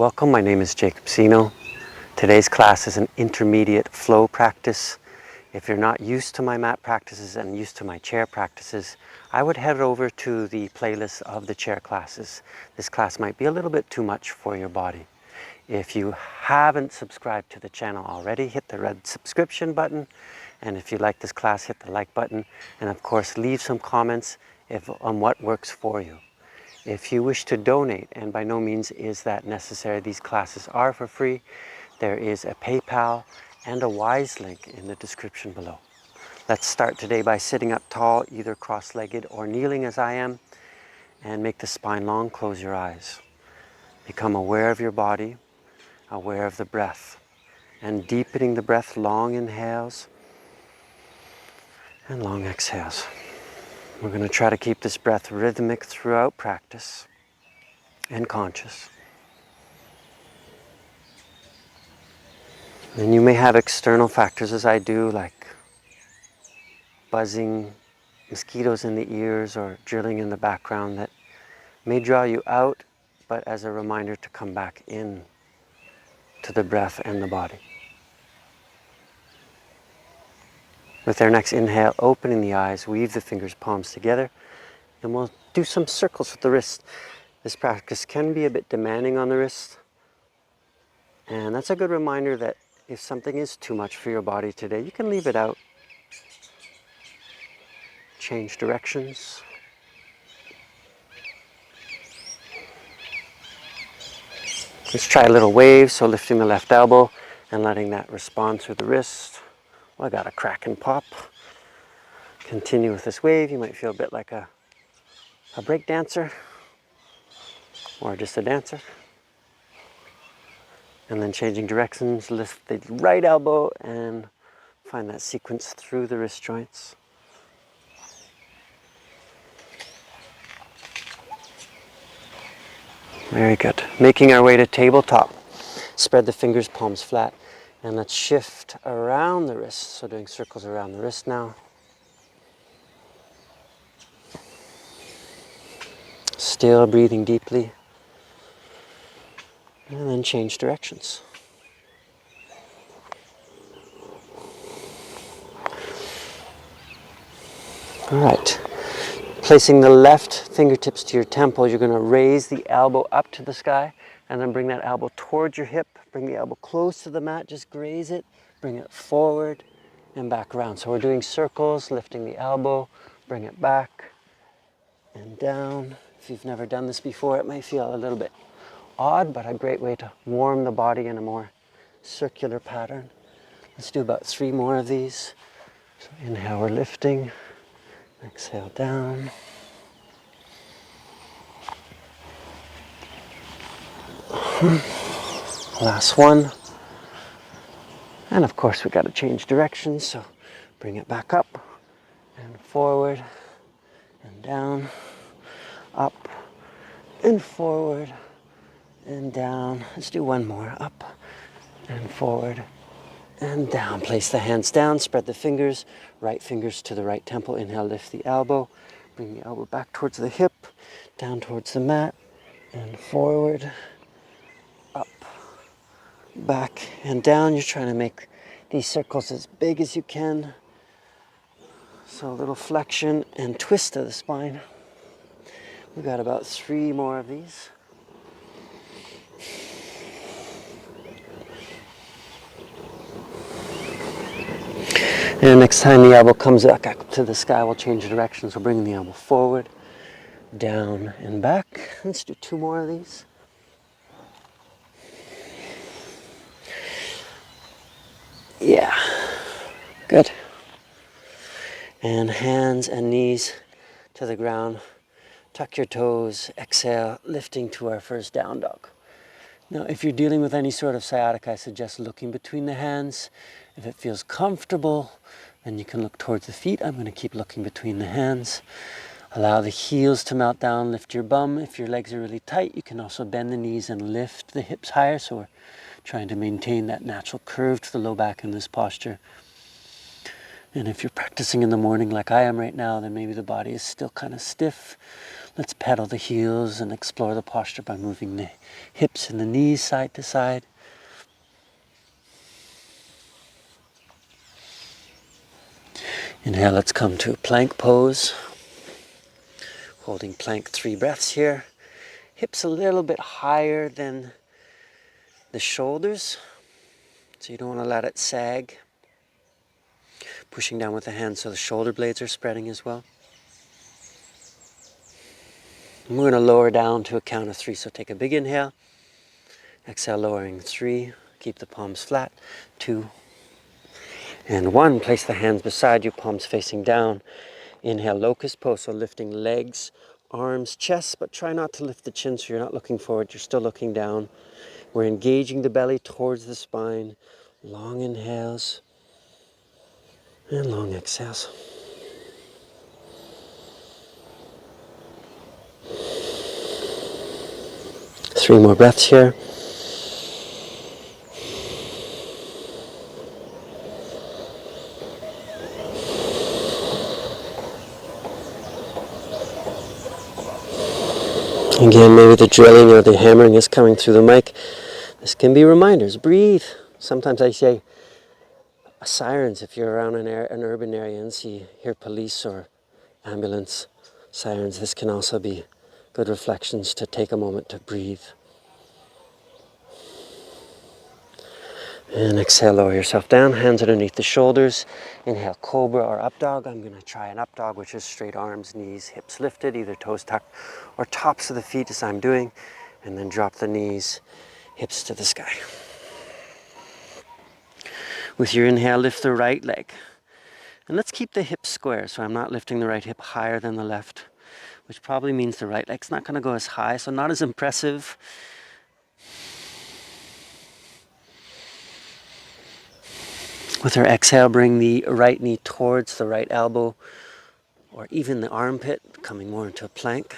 Welcome, my name is Jacob Cino. Today's class is an intermediate flow practice. If you're not used to my mat practices and used to my chair practices, I would head over to the playlist of the chair classes. This class might be a little bit too much for your body. If you haven't subscribed to the channel already, hit the red subscription button. And if you like this class, hit the like button. And of course, leave some comments on what works for you. If you wish to donate, and by no means is that necessary, these classes are for free, there is a PayPal and a Wise link in the description below. Let's start today by sitting up tall, either cross-legged or kneeling as I am, and make the spine long. Close your eyes. Become aware of your body, aware of the breath, and deepening the breath, long inhales and long exhales. We're going to try to keep this breath rhythmic throughout practice and conscious. And you may have external factors, as I do, like buzzing, mosquitoes in the ears, or drilling in the background that may draw you out, but as a reminder to come back in to the breath and the body. With our next inhale, opening the eyes, weave the fingers, palms together, and we'll do some circles with the wrist. This practice can be a bit demanding on the wrist, and that's a good reminder that if something is too much for your body today, you can leave it out. Change directions. Let's try a little wave, so lifting the left elbow and letting that respond through the wrist. Well, I got a crack and pop. Continue with this wave. You might feel a bit like a break dancer or just a dancer. And then changing directions, lift the right elbow and find that sequence through the wrist joints. Very good. Making our way to tabletop. Spread the fingers, palms flat, and let's shift around the wrist. So doing circles around the wrist now. Still breathing deeply. And then change directions. All right. Placing the left fingertips to your temple, you're going to raise the elbow up to the sky and then bring that elbow towards your hip. Bring the elbow close to the mat, just graze it. Bring it forward and back around. So we're doing circles, lifting the elbow, bring it back and down. If you've never done this before, it might feel a little bit odd, but a great way to warm the body in a more circular pattern. Let's do about 3 more of these. So inhale, we're lifting. Exhale down. Last one. And of course, we got to change directions, so bring it back up and forward and down, up and forward and down. Let's do one more. Up and forward and down. Place the hands down, spread the fingers, right fingers to the right temple. Inhale, lift the elbow. Bring the elbow back towards the hip, down towards the mat, and forward, up, back, and down. You're trying to make these circles as big as you can. So a little flexion and twist of the spine. We've got about 3 more of these. And next time the elbow comes back up to the sky, we'll change directions. We'll bring the elbow forward, down, and back. Let's do 2 more of these. Yeah, good. And hands and knees to the ground. Tuck your toes, exhale, lifting to our first down dog. Now, if you're dealing with any sort of sciatica, I suggest looking between the hands. If it feels comfortable, then you can look towards the feet. I'm going to keep looking between the hands. Allow the heels to melt down, lift your bum. If your legs are really tight, you can also bend the knees and lift the hips higher. So we're trying to maintain that natural curve to the low back in this posture. And if you're practicing in the morning like I am right now, then maybe the body is still kind of stiff. Let's pedal the heels and explore the posture by moving the hips and the knees side to side. Inhale, let's come to a plank pose. Holding plank 3 breaths here. Hips a little bit higher than the shoulders, so you don't want to let it sag. Pushing down with the hands so the shoulder blades are spreading as well. And we're going to lower down to a count of 3, so take a big inhale. Exhale, lowering 3. Keep the palms flat. 2. And 1. Place the hands beside you, palms facing down. Inhale, locust pose, so lifting legs, arms, chest, but try not to lift the chin so you're not looking forward, you're still looking down. We're engaging the belly towards the spine. Long inhales and long exhales. Three more breaths here. Again, maybe the drilling or the hammering is coming through the mic. This can be reminders. Breathe. Sometimes I say sirens if you're around an urban area and hear police or ambulance sirens. This can also be good reflections to take a moment to breathe. And exhale, lower yourself down, hands underneath the shoulders. Inhale, cobra or up dog. I'm going to try an up dog, which is straight arms, knees, hips lifted, either toes tucked or tops of the feet as I'm doing. And then drop the knees, hips to the sky. With your inhale, lift the right leg. And let's keep the hips square, so I'm not lifting the right hip higher than the left, which probably means the right leg's not going to go as high, so not as impressive. With our exhale, bring the right knee towards the right elbow or even the armpit, coming more into a plank.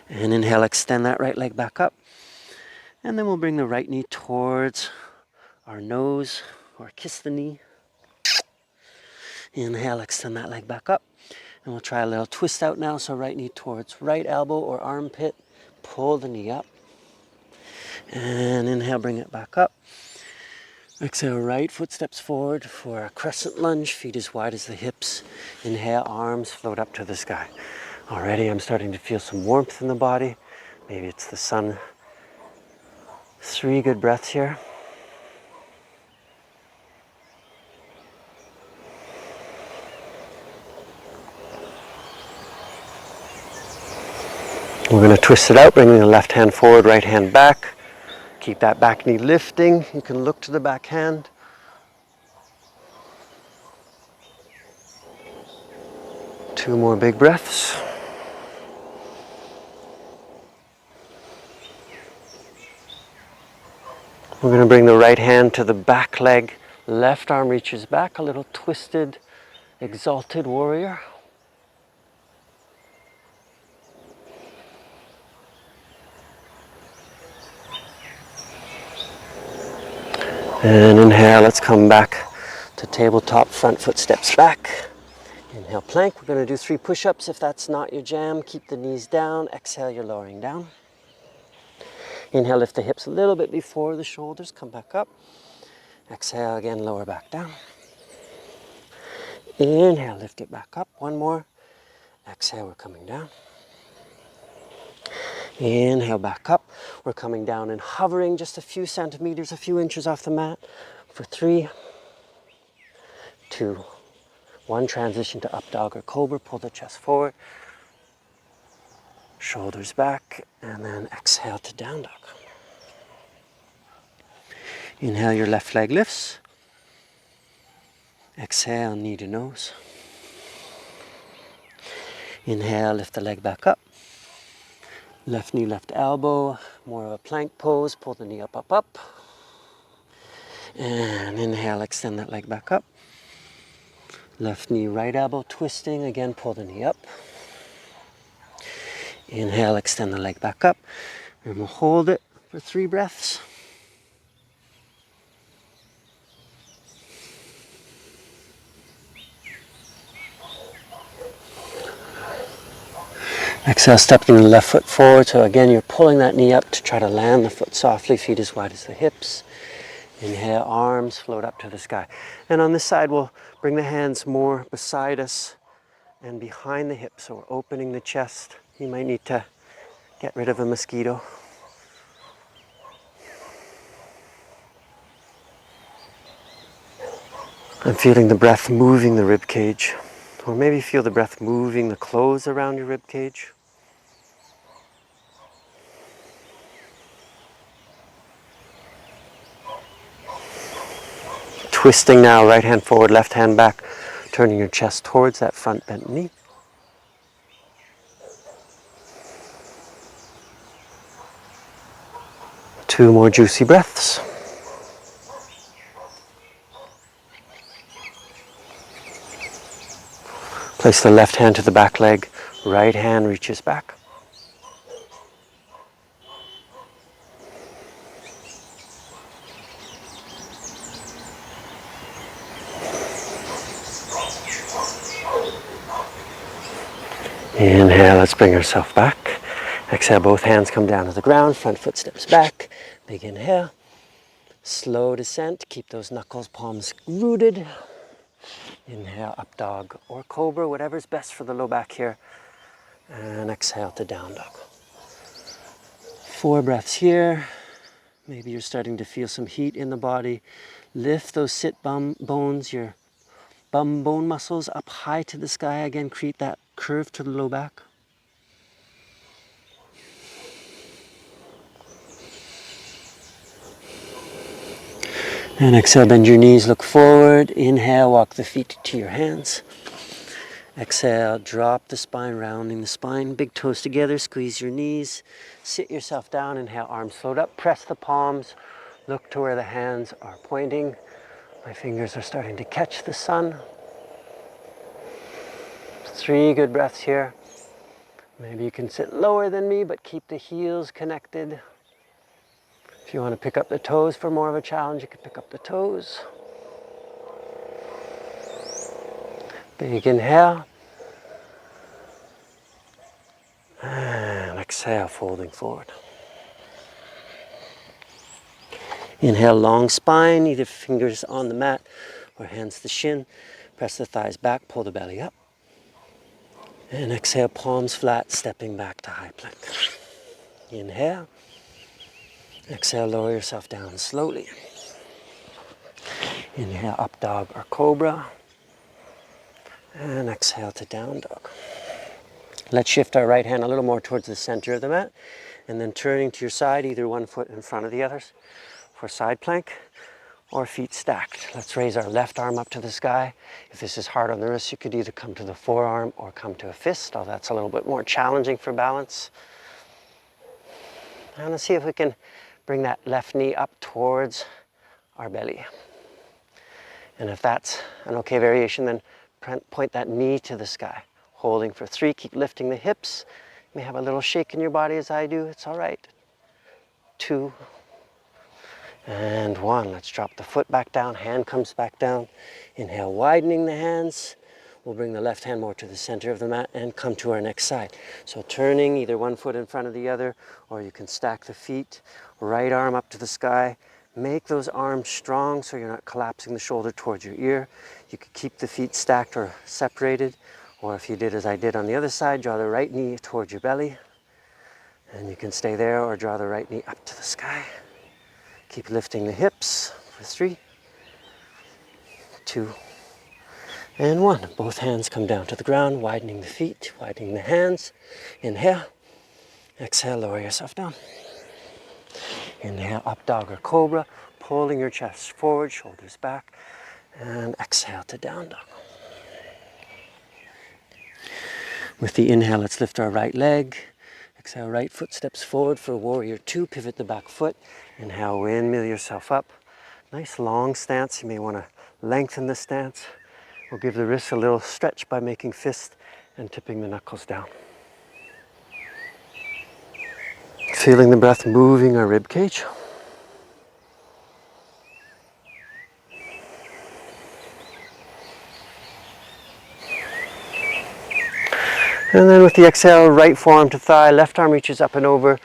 And inhale, extend that right leg back up. And then we'll bring the right knee towards our nose or kiss the knee. Inhale, extend that leg back up. And we'll try a little twist out now. So right knee towards right elbow or armpit. Pull the knee up. And inhale, bring it back up. Exhale, right foot steps forward for a crescent lunge, feet as wide as the hips. Inhale, arms float up to the sky. Already I'm starting to feel some warmth in the body. Maybe it's the sun. 3 good breaths here. We're going to twist it out, bringing the left hand forward, right hand back. Keep that back knee lifting. You can look to the back hand. Two more big breaths. We're going to bring the right hand to the back leg. Left arm reaches back, a little twisted, exalted warrior. And inhale, let's come back to tabletop, front foot steps back. Inhale, plank. We're going to do 3 push-ups. If that's not your jam, keep the knees down. Exhale, you're lowering down. Inhale, lift the hips a little bit before the shoulders. Come back up. Exhale, again, lower back down. Inhale, lift it back up. 1 more. Exhale, we're coming down. Inhale, back up. We're coming down and hovering just a few centimeters, a few inches off the mat for 3, 2, 1. Transition to up dog or cobra. Pull the chest forward. Shoulders back. And then exhale to down dog. Inhale, your left leg lifts. Exhale, knee to nose. Inhale, lift the leg back up. Left knee, left elbow, more of a plank pose. Pull the knee up, up, up. And inhale, extend that leg back up. Left knee, right elbow, twisting. Again, pull the knee up. Inhale, extend the leg back up. And we'll hold it for 3 breaths. Exhale, stepping the left foot forward. So again, you're pulling that knee up to try to land the foot softly, feet as wide as the hips. Inhale, arms float up to the sky. And on this side, we'll bring the hands more beside us and behind the hips. So we're opening the chest. You might need to get rid of a mosquito. I'm feeling the breath moving the rib cage. Or maybe feel the breath moving the clothes around your rib cage. Twisting now, right hand forward, left hand back, turning your chest towards that front bent knee. Two more juicy breaths. Place the left hand to the back leg, right hand reaches back. Inhale, let's bring ourselves back. Exhale, both hands come down to the ground, front foot steps back. Big inhale. Slow descent, keep those knuckles, palms rooted. Inhale, up dog or cobra, whatever's best for the low back here. And exhale to down dog. 4 breaths here. Maybe you're starting to feel some heat in the body. Lift those sit bum bones, your bum bone muscles up high to the sky. Again, create that curve to the low back. And exhale, bend your knees, look forward. Inhale, walk the feet to your hands. Exhale, drop the spine, rounding the spine. Big toes together, squeeze your knees. Sit yourself down, inhale, arms float up. Press the palms, look to where the hands are pointing. My fingers are starting to catch the sun. 3 good breaths here. Maybe you can sit lower than me, but keep the heels connected. If you want to pick up the toes for more of a challenge, you can pick up the toes. Big inhale. And exhale, folding forward. Inhale, long spine, either fingers on the mat or hands to the shin. Press the thighs back, pull the belly up. And exhale, palms flat, stepping back to high plank. Inhale. Exhale, lower yourself down slowly. Inhale, up dog or cobra. And exhale to down dog. Let's shift our right hand a little more towards the center of the mat. And then turning to your side, either one foot in front of the others for side plank or feet stacked. Let's raise our left arm up to the sky. If this is hard on the wrist, you could either come to the forearm or come to a fist. Oh, that's a little bit more challenging for balance. And let's see if we can bring that left knee up towards our belly. And if that's an okay variation, then point that knee to the sky. Holding for 3, keep lifting the hips. You may have a little shake in your body as I do, it's all right. 2, and 1. Let's drop the foot back down, hand comes back down. Inhale, widening the hands. We'll bring the left hand more to the center of the mat and come to our next side. So turning either one foot in front of the other, or you can stack the feet. Right arm up to the sky. Make those arms strong so you're not collapsing the shoulder towards your ear. You could keep the feet stacked or separated, or if you did as I did on the other side, draw the right knee towards your belly. And you can stay there or draw the right knee up to the sky. Keep lifting the hips for 3, 2, and 1. Both hands come down to the ground, widening the feet, widening the hands. Inhale. Exhale, lower yourself down. Inhale, up dog or cobra, pulling your chest forward, shoulders back. And exhale to down dog. With the inhale, let's lift our right leg. Exhale, right foot steps forward for warrior 2. Pivot the back foot. Inhale, windmill yourself up. Nice long stance. You may want to lengthen the stance. We'll give the wrists a little stretch by making fist and tipping the knuckles down. Feeling the breath moving our rib cage. And then with the exhale, right forearm to thigh, left arm reaches up and over.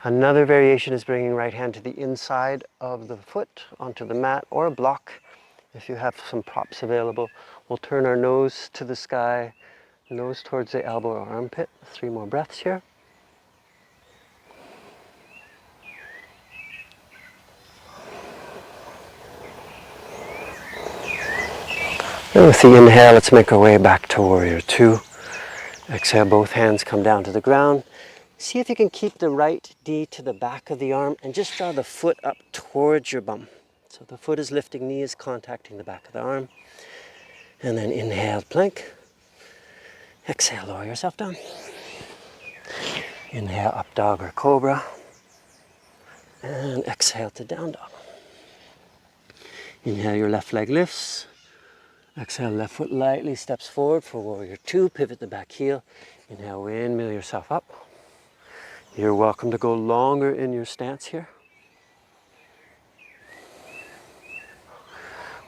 Another variation is bringing right hand to the inside of the foot onto the mat or a block. If you have some props available, we'll turn our nose to the sky, nose towards the elbow or armpit. 3 more breaths here. And with the inhale, let's make our way back to Warrior Two. Exhale, both hands come down to the ground. See if you can keep the right knee to the back of the arm and just draw the foot up towards your bum. So the foot is lifting, knee is contacting the back of the arm. And then inhale, plank. Exhale, lower yourself down. Inhale, up dog or cobra. And exhale to down dog. Inhale, your left leg lifts. Exhale, left foot lightly steps forward for Warrior Two. Pivot the back heel. Inhale, windmill yourself up. You're welcome to go longer in your stance here.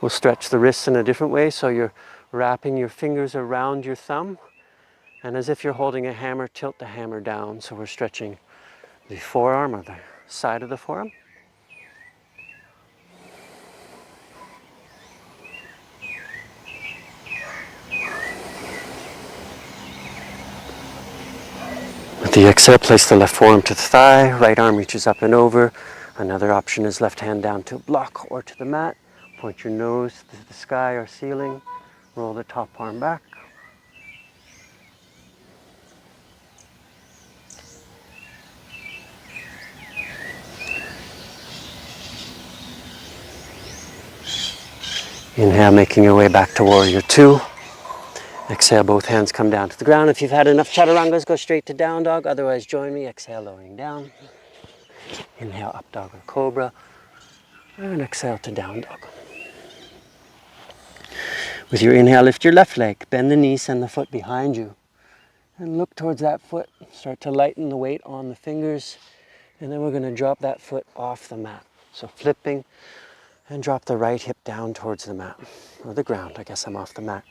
We'll stretch the wrists in a different way, so you're wrapping your fingers around your thumb. And as if you're holding a hammer, tilt the hammer down. So we're stretching the forearm or the side of the forearm. With the exhale, place the left forearm to the thigh, right arm reaches up and over. Another option is left hand down to a block or to the mat. Point your nose to the sky or ceiling. Roll the top arm back. Inhale, making your way back to Warrior Two. Exhale, both hands come down to the ground. If you've had enough chaturangas, go straight to down dog. Otherwise, join me. Exhale, lowering down. Inhale, up dog or cobra. And exhale to down dog. With your inhale, lift your left leg. Bend the knee, send the foot behind you. And look towards that foot. Start to lighten the weight on the fingers. And then we're going to drop that foot off the mat. So flipping and drop the right hip down towards the mat. Or the ground. I guess I'm off the mat.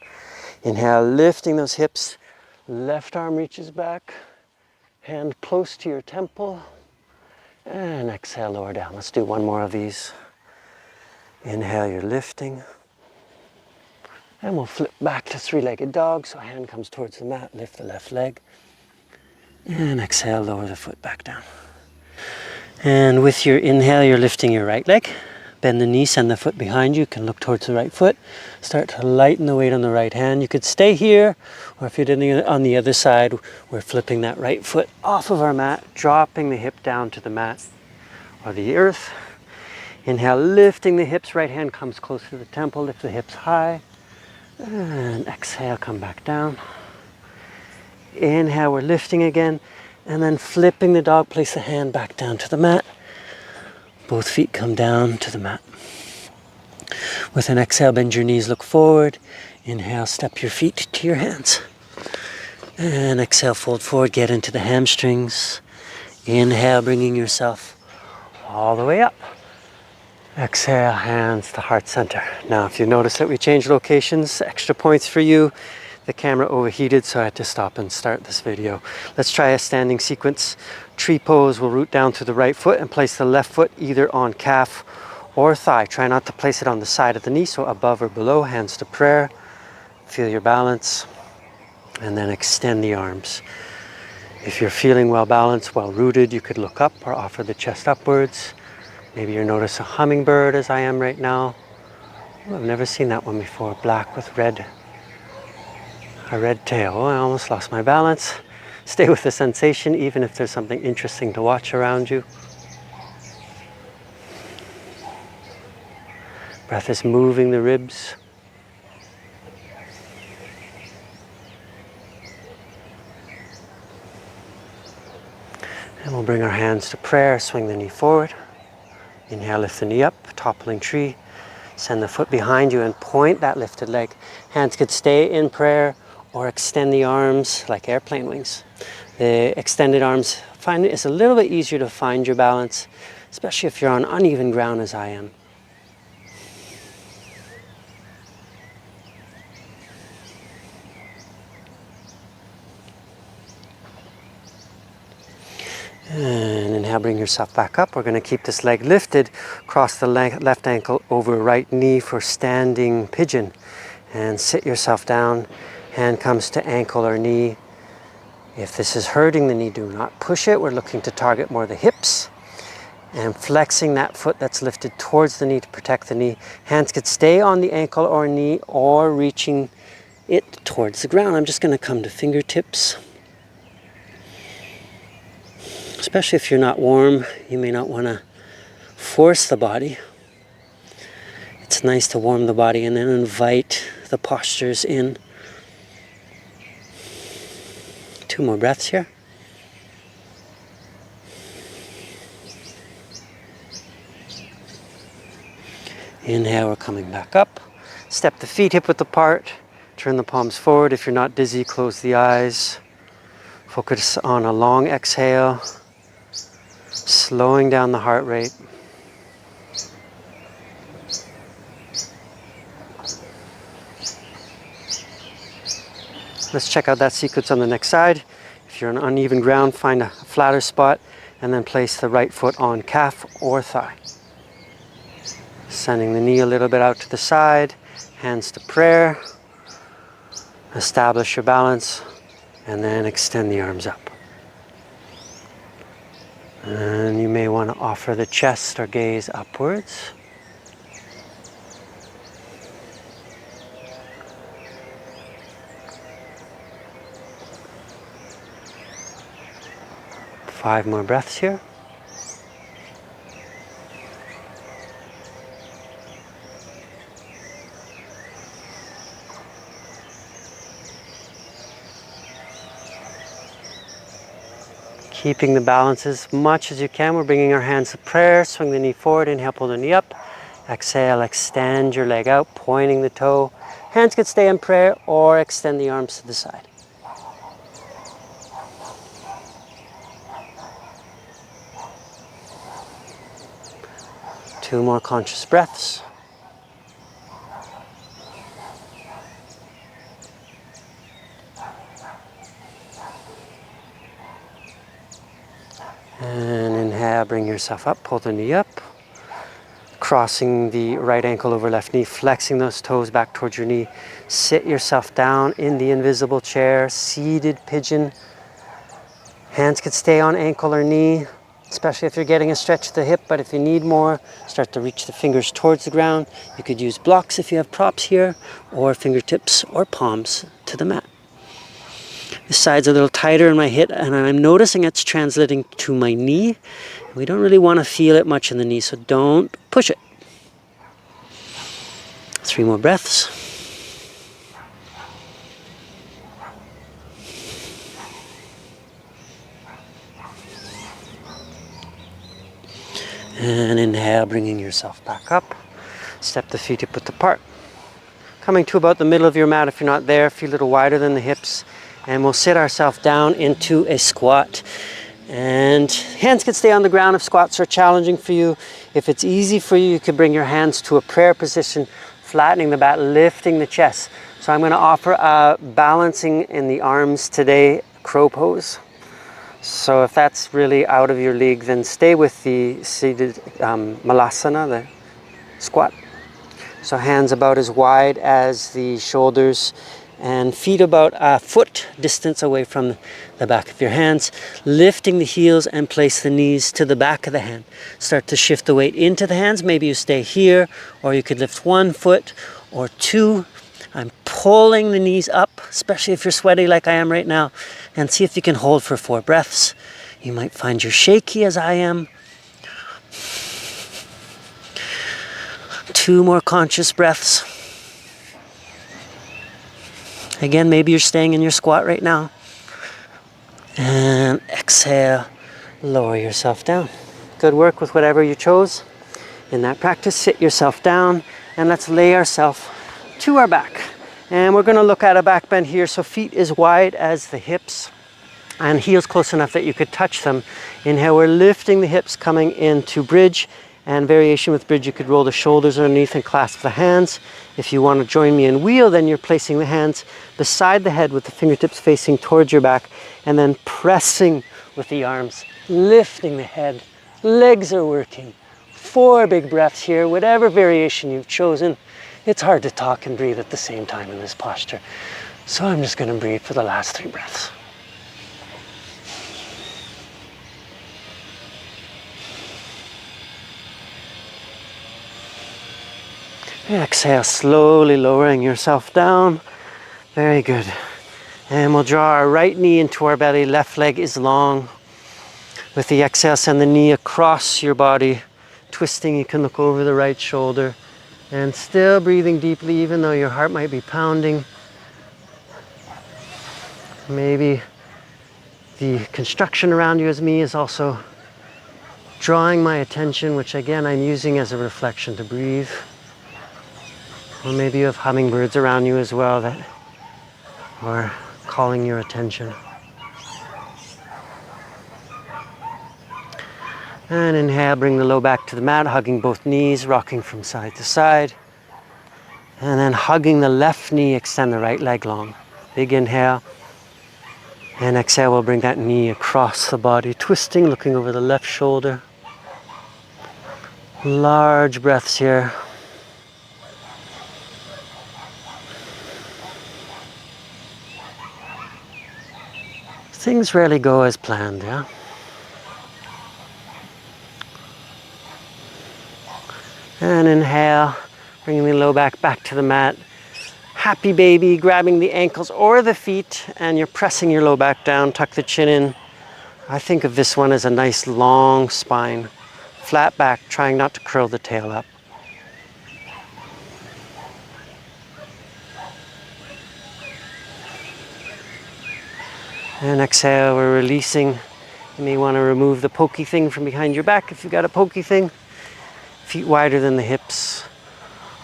Inhale, lifting those hips. Left arm reaches back. Hand close to your temple. And exhale, lower down. Let's do one more of these. Inhale, you're lifting. And we'll flip back to three-legged dog. So hand comes towards the mat. Lift the left leg. And exhale, lower the foot back down. And with your inhale, you're lifting your right leg. Bend the knee, send the foot behind you. You can look towards the right foot. Start to lighten the weight on the right hand. You could stay here, or if you're doing it on the other side, we're flipping that right foot off of our mat, dropping the hip down to the mat or the earth. Inhale, lifting the hips. Right hand comes close to the temple. Lift the hips high. And exhale, come back down. Inhale, we're lifting again. And then flipping the dog, place the hand back down to the mat. Both feet come down to the mat. With an exhale, bend your knees, look forward. Inhale, step your feet to your hands. And exhale, fold forward, get into the hamstrings. Inhale, bringing yourself all the way up. Exhale, hands to heart center. Now, if you notice that we changed locations, extra points for you. The camera overheated, so I had to stop and start this video. Let's try a standing sequence. Tree pose, we'll root down to the right foot and place the left foot either on calf or thigh. Try not to place it on the side of the knee, so above or below, hands to prayer. Feel your balance, and then extend the arms. If you're feeling well balanced, well rooted, you could look up or offer the chest upwards. Maybe you notice a hummingbird as I am right now. Oh, I've never seen that one before, black with red. A red tail. Oh, I almost lost my balance. Stay with the sensation, even if there's something interesting to watch around you. Breath is moving the ribs. And we'll bring our hands to prayer, swing the knee forward. Inhale, lift the knee up, toppling tree. Send the foot behind you and point that lifted leg. Hands could stay in prayer or extend the arms like airplane wings. The extended arms, find it's a little bit easier to find your balance, especially if you're on uneven ground as I am. Inhale, bring yourself back up. We're going to keep this leg lifted. Cross the left ankle over right knee for standing pigeon. And sit yourself down. Hand comes to ankle or knee. If this is hurting the knee, do not push it. We're looking to target more the hips. And flexing that foot that's lifted towards the knee to protect the knee. Hands could stay on the ankle or knee or reaching it towards the ground. I'm just going to come to fingertips. Especially if you're not warm, you may not want to force the body. It's nice to warm the body and then invite the postures in. 2 more breaths here. Inhale, we're coming back up. Step the feet hip width apart. Turn the palms forward. If you're not dizzy, close the eyes. Focus on a long exhale. Slowing down the heart rate. Let's check out that sequence on the next side. If you're on uneven ground, find a flatter spot and then place the right foot on calf or thigh. Sending the knee a little bit out to the side, hands to prayer. Establish your balance and then extend the arms up. And you may want to offer the chest or gaze upwards. Five more breaths here. Keeping the balance as much as you can. We're bringing our hands to prayer. Swing the knee forward. Inhale, pull the knee up. Exhale, extend your leg out, pointing the toe. Hands could stay in prayer or extend the arms to the side. Two more conscious breaths. And inhale, bring yourself up, pull the knee up. Crossing the right ankle over left knee, flexing those toes back towards your knee. Sit yourself down in the invisible chair, seated pigeon. Hands could stay on ankle or knee, especially if you're getting a stretch to the hip, but if you need more, start to reach the fingers towards the ground. You could use blocks if you have props here, or fingertips or palms to the mat. This side's a little tighter in my hip, and I'm noticing it's translating to my knee. We don't really want to feel it much in the knee, so don't push it. 3 more breaths. And inhale, bringing yourself back up. Step the feet hip width apart. Coming to about the middle of your mat if you're not there, feet a little wider than the hips. And we'll sit ourselves down into a squat. And hands can stay on the ground if squats are challenging for you. If it's easy for you, you can bring your hands to a prayer position, flattening the back, lifting the chest. So I'm going to offer balancing in the arms today, crow pose. So if that's really out of your league, then stay with the seated malasana, the squat. So hands about as wide as the shoulders and feet about a foot distance away from the back of your hands. Lifting the heels and place the knees to the back of the hand. Start to shift the weight into the hands. Maybe you stay here, or you could lift 1 foot or 2. I'm pulling the knees up, especially if you're sweaty like I am right now, and see if you can hold for 4 breaths. You might find you're shaky as I am. 2 more conscious breaths. Again, maybe you're staying in your squat right now. And exhale, lower yourself down. Good work with whatever you chose. In that practice, sit yourself down and let's lay ourselves to our back. And we're going to look at a back bend here. So feet as wide as the hips and heels close enough that you could touch them. Inhale, we're lifting the hips, coming into bridge. And variation with bridge, you could roll the shoulders underneath and clasp the hands. If you want to join me in wheel, then you're placing the hands beside the head with the fingertips facing towards your back and then pressing with the arms, lifting the head. Legs are working. 4 big breaths here, whatever variation you've chosen. It's hard to talk and breathe at the same time in this posture. So I'm just going to breathe for the last 3 breaths. Exhale, slowly lowering yourself down. Very good. And we'll draw our right knee into our belly. Left leg is long. With the exhale, send the knee across your body. Twisting, you can look over the right shoulder. And still breathing deeply, even though your heart might be pounding. Maybe the construction around you as me is also drawing my attention, which again I'm using as a reflection to breathe. Or maybe you have hummingbirds around you as well that are calling your attention. And inhale, bring the low back to the mat, hugging both knees, rocking from side to side. And then hugging the left knee, extend the right leg long. Big inhale. And exhale, we'll bring that knee across the body, twisting, looking over the left shoulder. Large breaths here. Things rarely go as planned, yeah? And inhale, bringing the low back to the mat. Happy baby, grabbing the ankles or the feet, and you're pressing your low back down, tuck the chin in. I think of this one as a nice long spine. Flat back, trying not to curl the tail up. And exhale, we're releasing. You may want to remove the pokey thing from behind your back if you've got a pokey thing. Feet wider than the hips.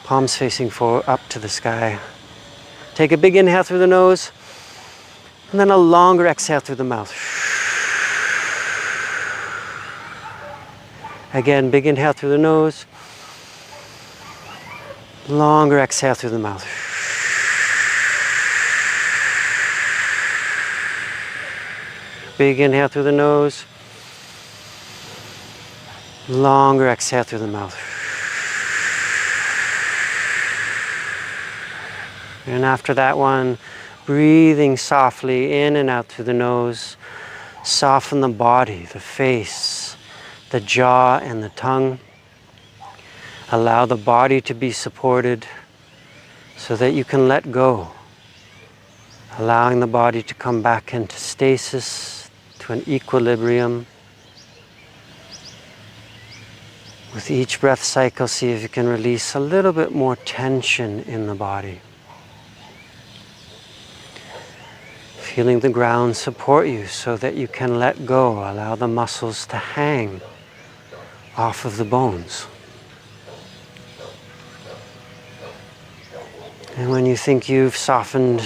Palms facing forward, up to the sky. Take a big inhale through the nose. And then a longer exhale through the mouth. Again, big inhale through the nose. Longer exhale through the mouth. Big inhale through the nose. Longer exhale through the mouth. And after that one, breathing softly in and out through the nose. Soften the body, the face, the jaw and the tongue. Allow the body to be supported so that you can let go. Allowing the body to come back into stasis, to an equilibrium. With each breath cycle, see if you can release a little bit more tension in the body. Feeling the ground support you so that you can let go. Allow the muscles to hang off of the bones. And when you think you've softened,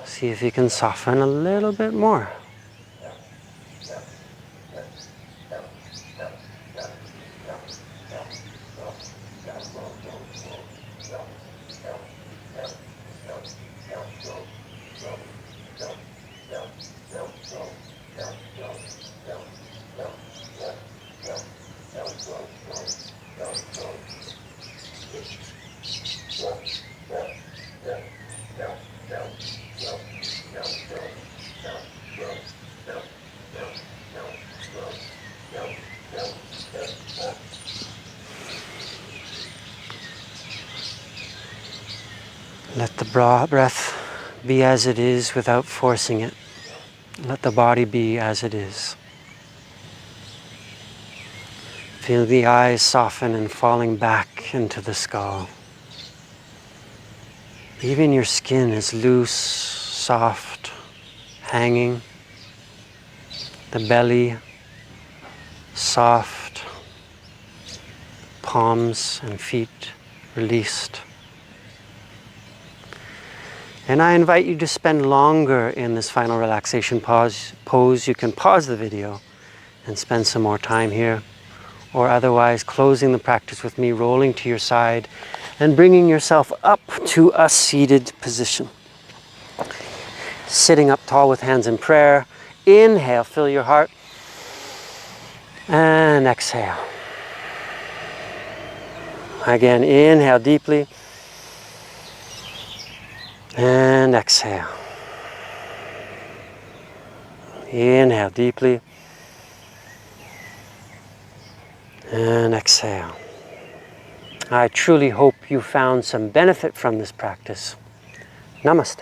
see if you can soften a little bit more. Let the breath be as it is without forcing it. Let the body be as it is. Feel the eyes soften and falling back into the skull. Even your skin is loose, soft, hanging. The belly, soft. Palms and feet released. And I invite you to spend longer in this final relaxation pose. You can pause the video and spend some more time here. Or otherwise, closing the practice with me, rolling to your side and bringing yourself up to a seated position. Sitting up tall with hands in prayer. Inhale, fill your heart. And exhale. Again, inhale deeply. And exhale. Inhale deeply. And exhale. I truly hope you found some benefit from this practice. Namaste.